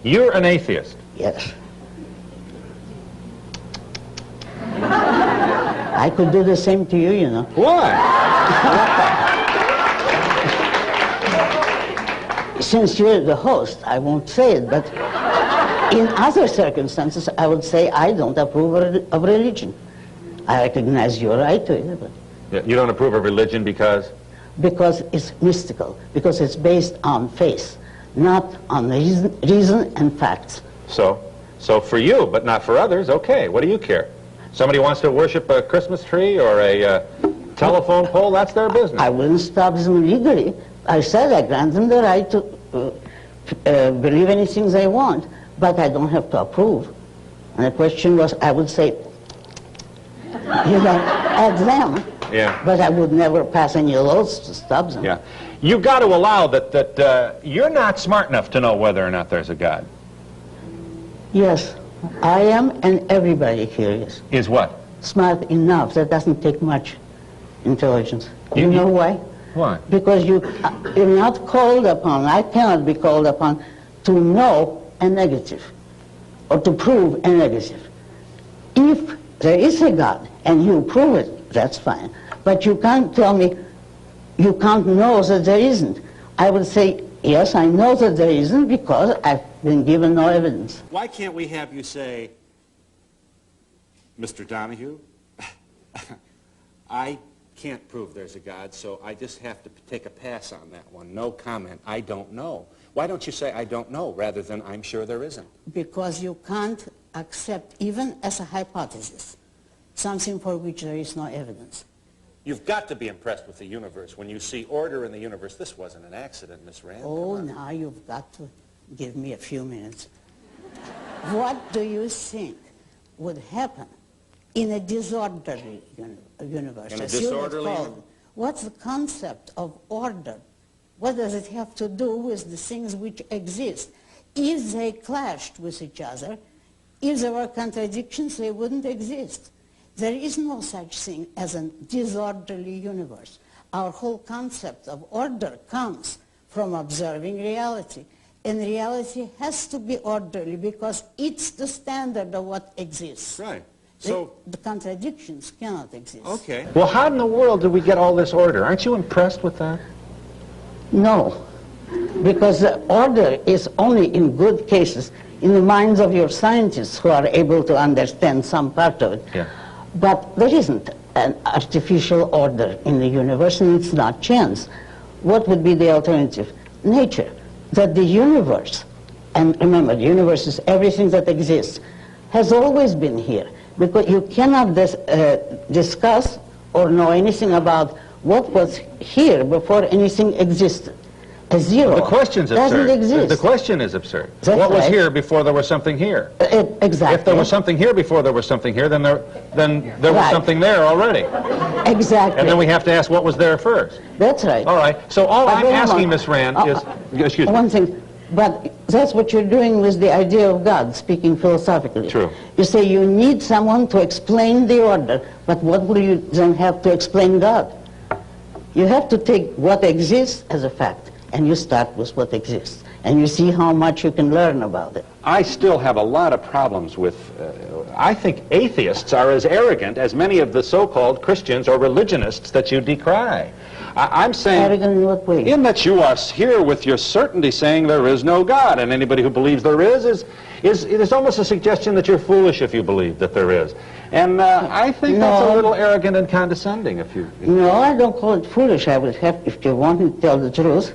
You're an atheist. Yes. I could do the same to you, you know. Why? Since you're the host, I won't say it, but in other circumstances, I would say I don't approve of religion. I recognize your right to it. But You don't approve of religion because? because it's mystical, because it's based on faith, not on reason and facts. So for you, but not for others, okay, what do you care? Somebody wants to worship a Christmas tree or a telephone pole, that's their business. I wouldn't stop them legally. I said I grant them the right to believe anything they want, but I don't have to approve. And the question was, I would say, you know, at them, Yeah. but I would never pass any laws to stop them. Yeah. You've got to allow that you're not smart enough to know whether or not there's a God. Yes, I am, and everybody here is. Is what? Smart enough. That doesn't take much intelligence. You know why? Why? Because you're not called upon, I cannot be called upon to know a negative or to prove a negative. If there is a God and you prove it, that's fine. But you can't tell me you can't know that there isn't. I would say, yes, I know that there isn't because I've been given no evidence. Why can't we have you say, Mr. Donahue, I can't prove there's a God, so I just have to take a pass on that one. No comment. I don't know. Why don't you say I don't know rather than I'm sure there isn't? Because you can't accept, even as a hypothesis, something for which there is no evidence. You've got to be impressed with the universe. When you see order in the universe, this wasn't an accident, Miss Rand. Oh, now you've got to give me a few minutes. What do you think would happen in a disorderly universe? In a disorderly? What's the concept of order? What does it have to do with the things which exist? If they clashed with each other, if there were contradictions, they wouldn't exist. There is no such thing as a disorderly universe. Our whole concept of order comes from observing reality. And reality has to be orderly because it's the standard of what exists. Right. So the contradictions cannot exist. Okay. Well, how in the world did we get all this order? Aren't you impressed with that? No, because the order is only in good cases in the minds of your scientists who are able to understand some part of it. Yeah. But there isn't an artificial order in the universe, and it's not chance. What would be the alternative? Nature. That the universe, and remember, the universe is everything that exists, has always been here. Because you cannot discuss or know anything about what was here before anything existed. A zero The question's doesn't absurd. exist. The question is absurd. That's what was right. here before there was something here? Exactly. If there was something here before there was something here, then there was Right. something there already. Exactly. And then we have to ask what was there first. That's right. All right. So all I'm wait a asking, moment. Miss Rand, is... Excuse me. One thing, but that's what you're doing with the idea of God, speaking philosophically. True. You say you need someone to explain the order, but what will you then have to explain God? You have to take what exists as a fact, and you start with what exists, and you see how much you can learn about it. I still have a lot of problems with... I think atheists are as arrogant as many of the so-called Christians or religionists that you decry. I'm saying... Arrogant in what way? In that you are here with your certainty saying there is no God, and anybody who believes there is almost a suggestion that you're foolish if you believe that there is. And I think that's a little arrogant and condescending if you... No, I don't call it foolish. I would have, if you want me to tell the truth,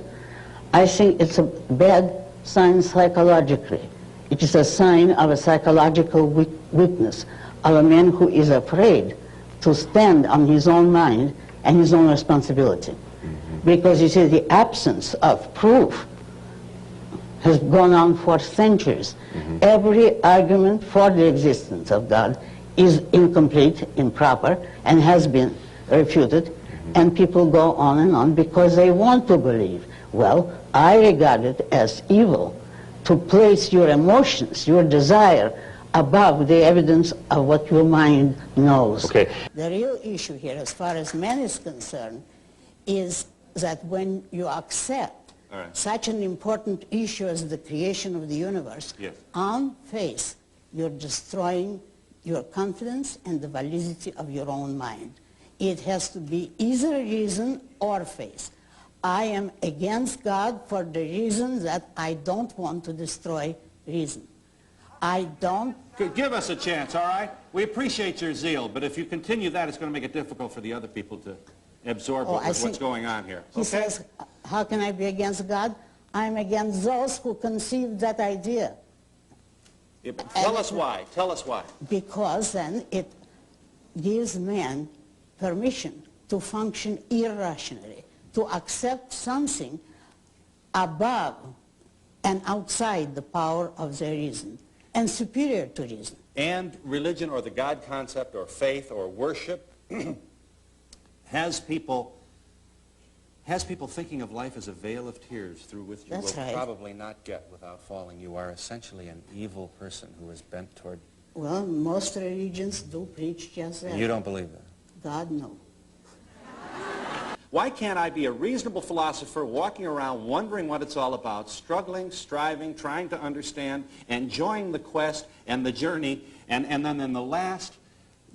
I think it's a bad sign psychologically. It is a sign of a psychological weakness, of a man who is afraid to stand on his own mind and his own responsibility. Because you see, the absence of proof has gone on for centuries. Every argument for the existence of God is incomplete, improper, and has been refuted, and people go on and on because they want to believe. Well, I regard it as evil to place your emotions, your desire, above the evidence of what your mind knows. Okay. The real issue here, as far as man is concerned, is that when you accept All right. such an important issue as the creation of the universe, Yes. on faith, you're destroying your confidence and the validity of your own mind. It has to be either reason or faith. I am against God for the reason that I don't want to destroy reason. I don't... Give us a chance, all right? We appreciate your zeal, but if you continue that, it's going to make it difficult for the other people to absorb what's going on here. He says, how can I be against God? I'm against those who conceived that idea. Yeah, tell us why. Tell us why. Because then it gives man permission to function irrationally, to accept something above and outside the power of their reason and superior to reason. And religion or the God concept or faith or worship has people thinking of life as a vale of tears through which you That's will right. probably not get without falling. You are essentially an evil person who is bent toward... Well, most religions do preach just that. You don't believe that? God, no. Why can't I be a reasonable philosopher walking around wondering what it's all about, struggling, striving, trying to understand, enjoying the quest and the journey, and then in the last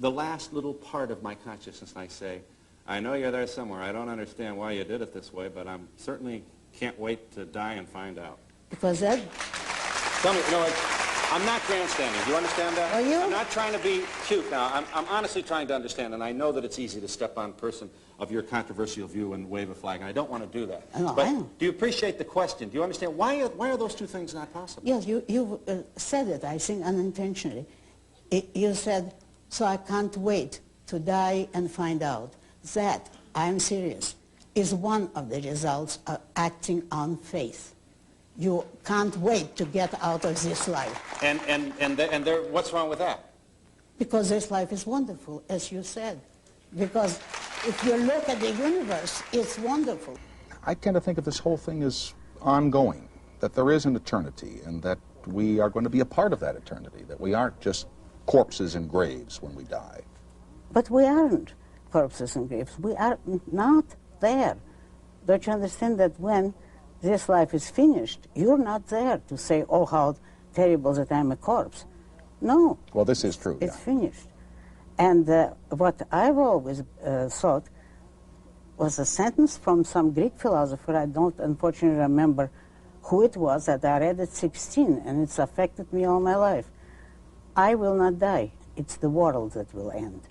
little part of my consciousness I say, I know you're there somewhere. I don't understand why you did it this way, but I certainly can't wait to die and find out. Because that... Tell me, I'm not grandstanding. Do you understand that? Are you? I'm not trying to be cute now. I'm honestly trying to understand, and I know that it's easy to step on a person of your controversial view and wave a flag, and I don't want to do that. No, but I know. do you appreciate the question? Do you understand? Why are those two things not possible? Yes, you said it, I think, unintentionally. You said, so I can't wait to die and find out. That, I am serious, is one of the results of acting on faith. You can't wait to get out of this life. And there, what's wrong with that? Because this life is wonderful, as you said. Because if you look at the universe, it's wonderful. I tend to think of this whole thing as ongoing, that there is an eternity, and that we are going to be a part of that eternity, that we aren't just corpses in graves when we die. But we aren't corpses and graves. We are not there. Don't you understand that when this life is finished, you're not there to say, oh, how terrible that I'm a corpse. No. Well, this is true. It's finished. And what I've always thought was a sentence from some Greek philosopher. I don't unfortunately remember who it was, that I read at 16, and it's affected me all my life. I will not die. It's the world that will end.